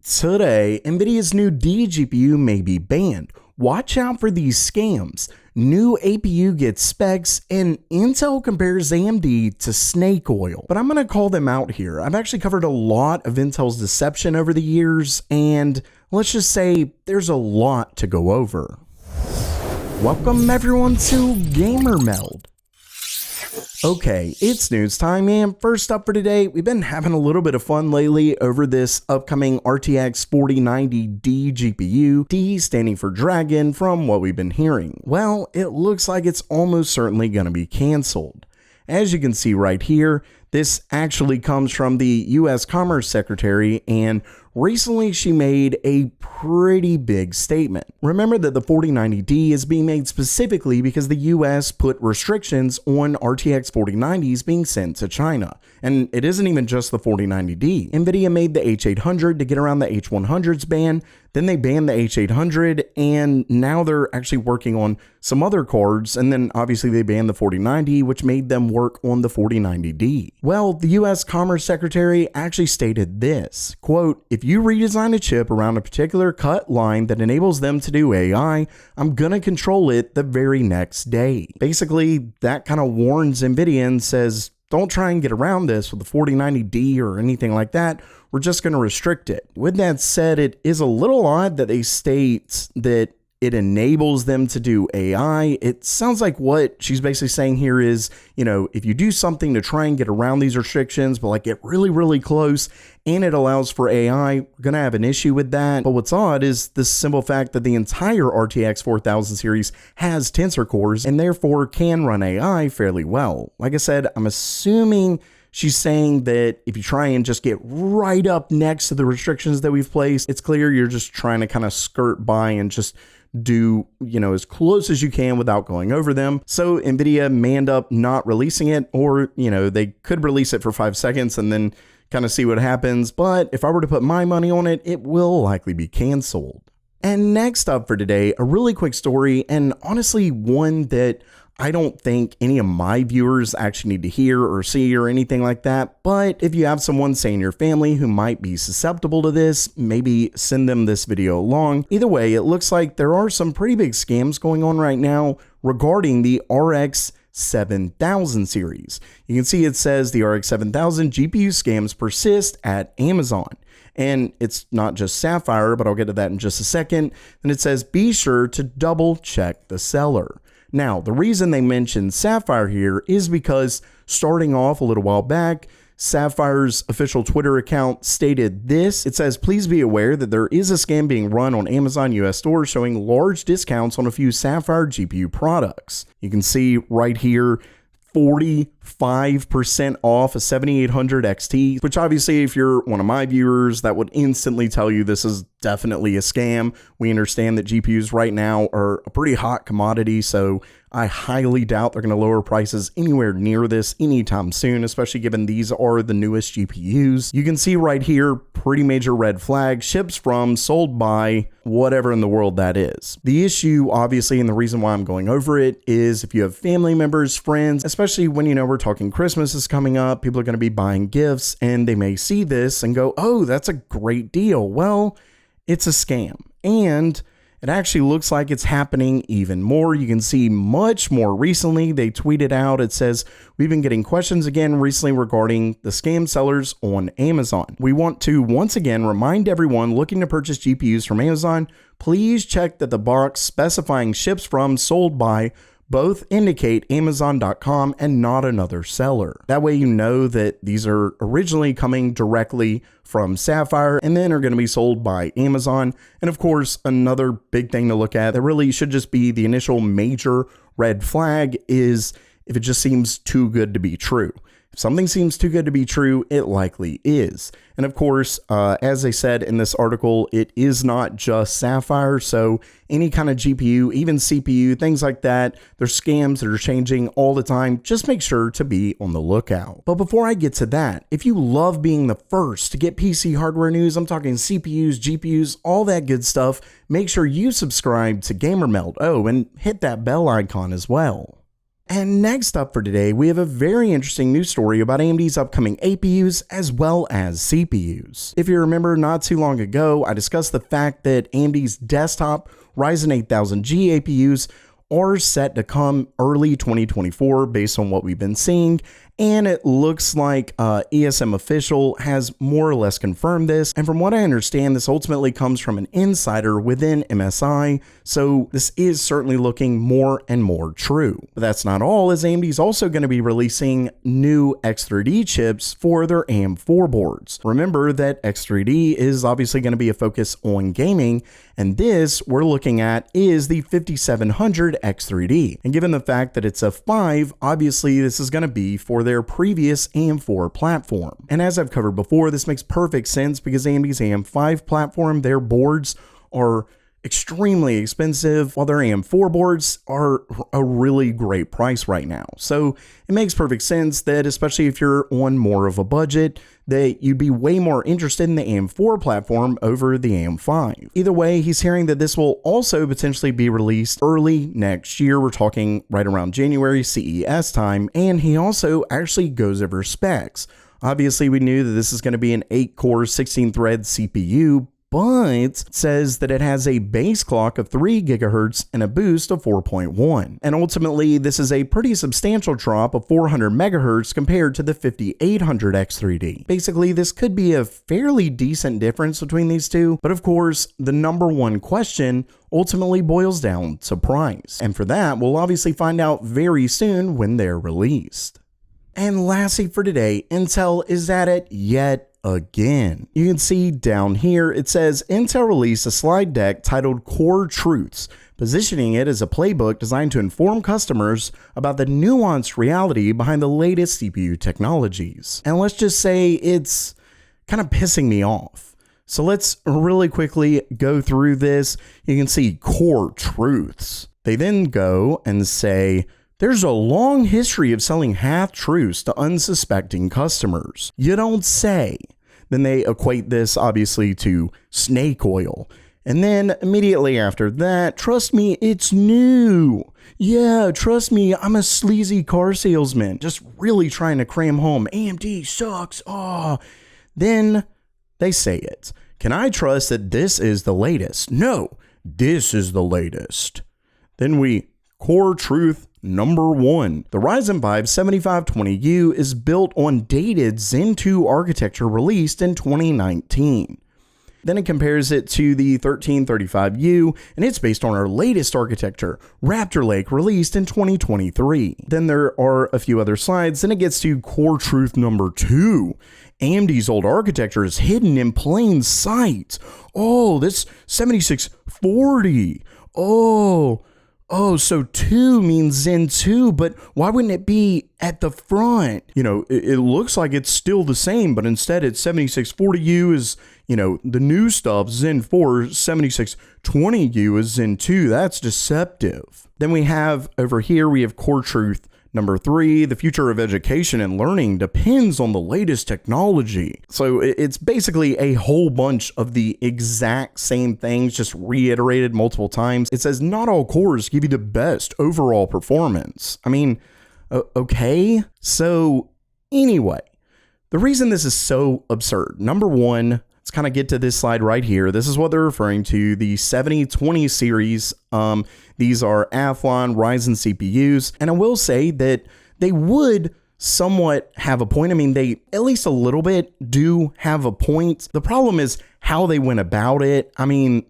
Today, Nvidia's new D GPU may be banned. Watch out for these scams. New APU Get Specs, and Intel compares AMD to snake oil. But I'm going to call them out here. I've actually covered a lot of Intel's deception over the years, and let's just say there's a lot to go over. Welcome everyone to Gamer Meld. Okay, it's news time, and first up for today, we've been having a little bit of fun lately over this upcoming RTX 4090D GPU, D standing for Dragon from what we've been hearing. Well, it looks like it's almost certainly going to be canceled. As you can see right here, this actually comes from the US Commerce Secretary, and recently she made a pretty big statement. Remember that the 4090D is being made specifically because the US put restrictions on RTX 4090s being sent to China. And it isn't even just the 4090D. Nvidia made the H800 to get around the H100's ban, then they banned the H800, and now they're actually working on some other cards, and then obviously they banned the 4090, which made them work on the 4090D. Well, the US Commerce Secretary actually stated this, quote, "If you redesign a chip around a particular cut line that enables them to do AI, I'm gonna control it the very next day." Basically, that kind of warns Nvidia and says, don't try and get around this with the 4090D or anything like that. We're just going to restrict it. With that said, it is a little odd that they state that it enables them to do AI. It sounds like what she's basically saying here is, if you do something to try and get around these restrictions, but like get really, really close and it allows for AI, we're going to have an issue with that. But what's odd is the simple fact that the entire RTX 4000 series has tensor cores and therefore can run AI fairly well. Like I said, I'm assuming she's saying that if you try and just get right up next to the restrictions that we've placed, it's clear you're just trying to kind of skirt by and just do, as close as you can without going over them. So Nvidia may end up not releasing it, or, they could release it for 5 seconds and then kind of see what happens. But if I were to put my money on it, it will likely be canceled. And next up for today, a really quick story, and honestly one that I don't think any of my viewers actually need to hear or see or anything like that. But if you have someone, say in your family, who might be susceptible to this, maybe send them this video along. Either way, it looks like there are some pretty big scams going on right now regarding the RX 7000 series. You can see it says the RX 7000 GPU scams persist at Amazon. And it's not just Sapphire, but I'll get to that in just a second. And it says, be sure to double check the seller. Now, the reason they mentioned Sapphire here is because starting off a little while back, Sapphire's official Twitter account stated this. It says, please be aware that there is a scam being run on Amazon US stores showing large discounts on a few Sapphire GPU products. You can see right here, 45% off a 7800 XT, which obviously if you're one of my viewers, that would instantly tell you this is definitely a scam. We understand that GPUs right now are a pretty hot commodity, so I highly doubt they're going to lower prices anywhere near this anytime soon, especially given these are the newest GPUs. You can see right here, pretty major red flag, ships from, sold by, whatever in the world that is. The issue, obviously, and the reason why I'm going over it is if you have family members, friends, especially when, we're talking Christmas is coming up, people are going to be buying gifts and they may see this and go, oh, that's a great deal. Well, it's a scam. And it actually looks like it's happening even more. You can see much more recently. They tweeted out, it says, we've been getting questions again recently regarding the scam sellers on Amazon. We want to once again remind everyone looking to purchase GPUs from Amazon, please check that the box specifying ships from, sold by, both indicate Amazon.com and not another seller. That way you know that these are originally coming directly from Sapphire and then are going to be sold by Amazon. And of course, another big thing to look at that really should just be the initial major red flag is if it just seems too good to be true. If something seems too good to be true, it likely is. And of course, as I said in this article, it is not just Sapphire. So any kind of GPU, even CPU, things like that, there's scams that are changing all the time. Just make sure to be on the lookout. But before I get to that, if you love being the first to get PC hardware news, I'm talking CPUs, GPUs, all that good stuff, make sure you subscribe to Gamer Meld. Oh, and hit that bell icon as well. And next up for today, we have a very interesting news story about AMD's upcoming APUs as well as CPUs. If you remember, not too long ago, I discussed the fact that AMD's desktop Ryzen 8000G APUs are set to come early 2024 based on what we've been seeing, and it looks like ESM Official has more or less confirmed this, and from what I understand, this ultimately comes from an insider within MSI, so this is certainly looking more and more true. But that's not all, as AMD is also going to be releasing new X3D chips for their AM4 boards. Remember that X3D is obviously going to be a focus on gaming, and this we're looking at is the 5700 X3D. And given the fact that it's a 5, obviously this is going to be for their previous AM4 platform. And as I've covered before, this makes perfect sense because AMD's AM5 platform, their boards are extremely expensive, while their AM4 boards are a really great price right now. So it makes perfect sense that, especially if you're on more of a budget, that you'd be way more interested in the AM4 platform over the AM5. Either way, he's hearing that this will also potentially be released early next year. We're talking right around January CES time, and he also actually goes over specs. Obviously, we knew that this is going to be an 8-core, 16-thread CPU, but says that it has a base clock of 3 GHz and a boost of 4.1. And ultimately, this is a pretty substantial drop of 400 MHz compared to the 5800 X3D. Basically, this could be a fairly decent difference between these two, but of course, the number one question ultimately boils down to price. And for that, we'll obviously find out very soon when they're released. And lastly for today, Intel is at it yet again. You can see down here, it says Intel released a slide deck titled Core Truths, positioning it as a playbook designed to inform customers about the nuanced reality behind the latest CPU technologies. And let's just say it's kind of pissing me off. So let's really quickly go through this. You can see Core Truths. They then go and say, there's a long history of selling half-truths to unsuspecting customers. You don't say. Then they equate this obviously to snake oil. And then immediately after that, trust me, it's new. Yeah, trust me, I'm a sleazy car salesman, just really trying to cram home AMD sucks. Oh. Then they say it. Can I trust that this is the latest? No, this is the latest. Then we Core Truth number 1. The Ryzen 5 7520U is built on dated Zen 2 architecture released in 2019. Then it compares it to the 1335U, and it's based on our latest architecture, Raptor Lake, released in 2023. Then there are a few other slides, then it gets to Core Truth number 2. AMD's old architecture is hidden in plain sight. Oh, this 7640. Oh, so 2 means Zen 2, but why wouldn't it be at the front? You know, it looks like it's still the same, but instead it's 7640U is, you know, the new stuff. Zen 4, 7620U is Zen 2. That's deceptive. Then we have over here, we have Core Truth number 3, the future of education and learning depends on the latest technology. So it's basically a whole bunch of the exact same things, just reiterated multiple times. It says not all cores give you the best overall performance. I mean, okay. So anyway, the reason this is so absurd, number one, let's kind of get to this slide right here. This is what they're referring to, the 7020 series. These are Athlon Ryzen CPUs. And I will say that they would somewhat have a point. I mean, they at least a little bit do have a point. The problem is how they went about it. I mean,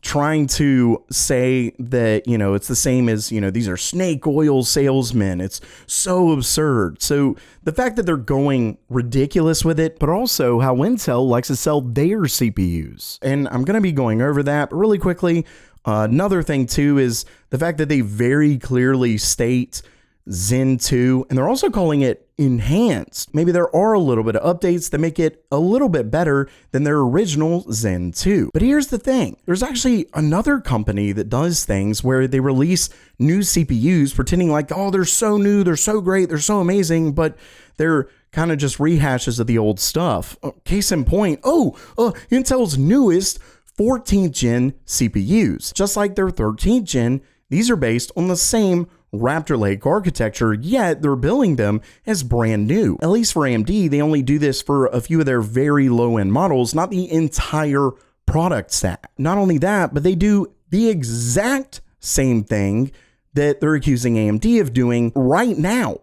trying to say that, you know, it's the same as, you know, these are snake oil salesmen. It's so absurd. So the fact that they're going ridiculous with it, but also how Intel likes to sell their CPUs. And I'm going to be going over that, but really quickly, another thing too is the fact that they very clearly state Zen 2, and they're also calling it enhanced. Maybe there are a little bit of updates that make it a little bit better than their original Zen 2. But here's the thing. There's actually another company that does things where they release new CPUs pretending like, oh, they're so new, they're so great, they're so amazing, but they're kind of just rehashes of the old stuff. Case in point, Intel's newest 14th gen CPUs. Just like their 13th gen, these are based on the same Raptor Lake architecture, yet they're billing them as brand new. At least for AMD, they only do this for a few of their very low-end models, not the entire product stack. Not only that, but they do the exact same thing that they're accusing AMD of doing right now.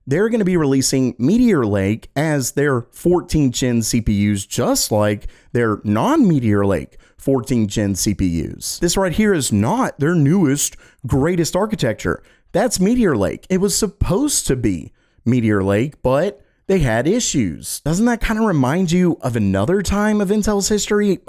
They're going to be releasing Meteor Lake as their 14th gen CPUs, just like their non-Meteor Lake 14th gen CPUs. This right here is not their newest, greatest architecture. That's Meteor Lake. It was supposed to be Meteor Lake, but they had issues. Doesn't that kind of remind you of another time of Intel's history?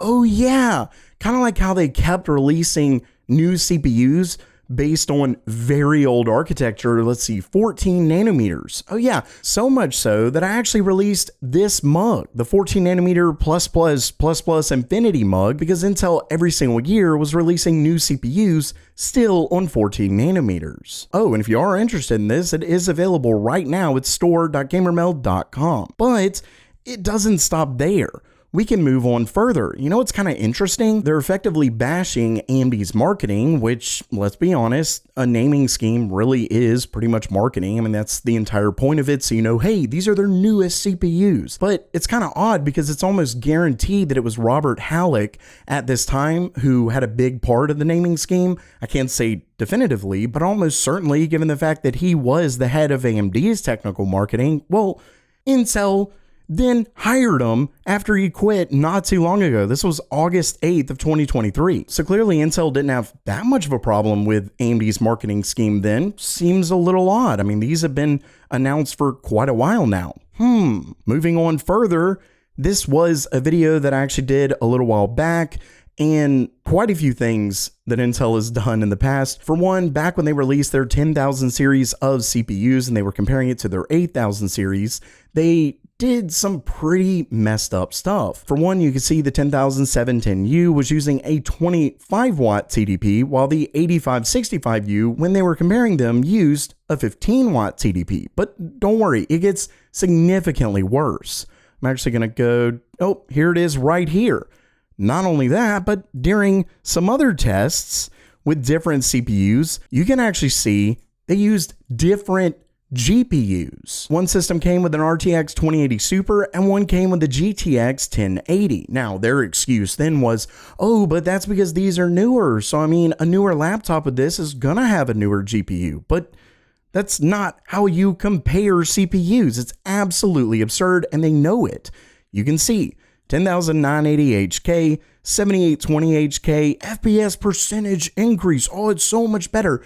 Oh yeah, kind of like how they kept releasing new CPUs based on very old architecture. Let's see, 14 nanometers. Oh yeah, so much so that I actually released this mug, the 14 nanometer plus infinity mug, because Intel every single year was releasing new CPUs still on 14 nanometers. Oh, and if you are interested in this, it is available right now at store.gamermeld.com. But it doesn't stop there. We can move on further. You know what's kind of interesting? They're effectively bashing AMD's marketing, which, let's be honest, a naming scheme really is pretty much marketing. I mean, that's the entire point of it. So you know, hey, these are their newest CPUs. But it's kind of odd because it's almost guaranteed that it was Robert Halleck at this time who had a big part of the naming scheme. I can't say definitively, but almost certainly, given the fact that he was the head of AMD's technical marketing. Well, Intel then hired him after he quit not too long ago. This was August 8th of 2023. So clearly Intel didn't have that much of a problem with AMD's marketing scheme then. Seems a little odd. I mean, these have been announced for quite a while now. Moving on further, this was a video that I actually did a little while back, and quite a few things that Intel has done in the past. For one, back when they released their 10,000 series of CPUs and they were comparing it to their 8,000 series, they did some pretty messed up stuff. For one, you can see the 10710U was using a 25 watt TDP, while the 8565U, when they were comparing them, used a 15 watt TDP. But don't worry, it gets significantly worse. I'm actually going to go, oh, here it is right here. Not only that, but during some other tests with different CPUs, you can actually see they used different GPUs. One system came with an RTX 2080 Super and one came with the GTX 1080. Now, their excuse then was, oh, but that's because these are newer. So, I mean, a newer laptop with this is gonna have a newer GPU. But that's not how you compare CPUs. It's absolutely absurd, and they know it. You can see 10,980 HK, 7820 HK, FPS percentage increase. Oh, it's so much better.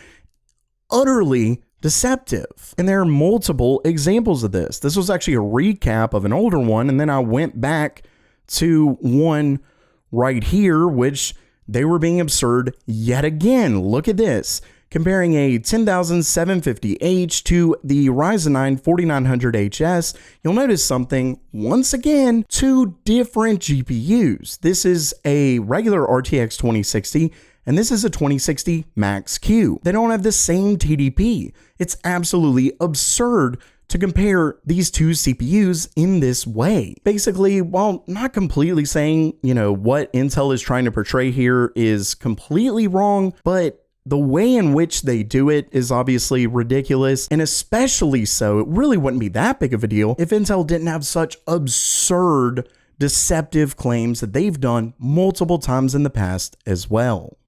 Utterly deceptive. And there are multiple examples of this. This was actually a recap of an older one, and then I went back to one right here, which they were being absurd yet again. Look at this. Comparing a 10750H to the Ryzen 9 4900HS, you'll notice something. Once again, two different GPUs. This is a regular RTX 2060, and this is a 2060 Max-Q. They don't have the same TDP. It's absolutely absurd to compare these two CPUs in this way. Basically, while not completely saying, you know, what Intel is trying to portray here is completely wrong, but the way in which they do it is obviously ridiculous, and especially so, it really wouldn't be that big of a deal if Intel didn't have such absurd, deceptive claims that they've done multiple times in the past as well.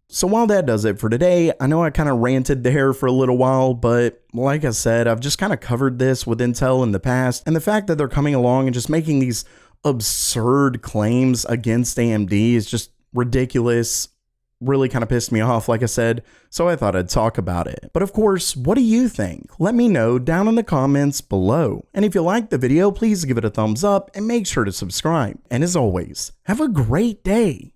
So while that does it for today, I know I kind of ranted there for a little while, but like I said, I've just kind of covered this with Intel in the past, and the fact that they're coming along and just making these absurd claims against AMD is just ridiculous. Really kind of pissed me off, like I said, so I thought I'd talk about it. But of course, what do you think? Let me know down in the comments below. And if you liked the video, please give it a thumbs up and make sure to subscribe. And as always, have a great day.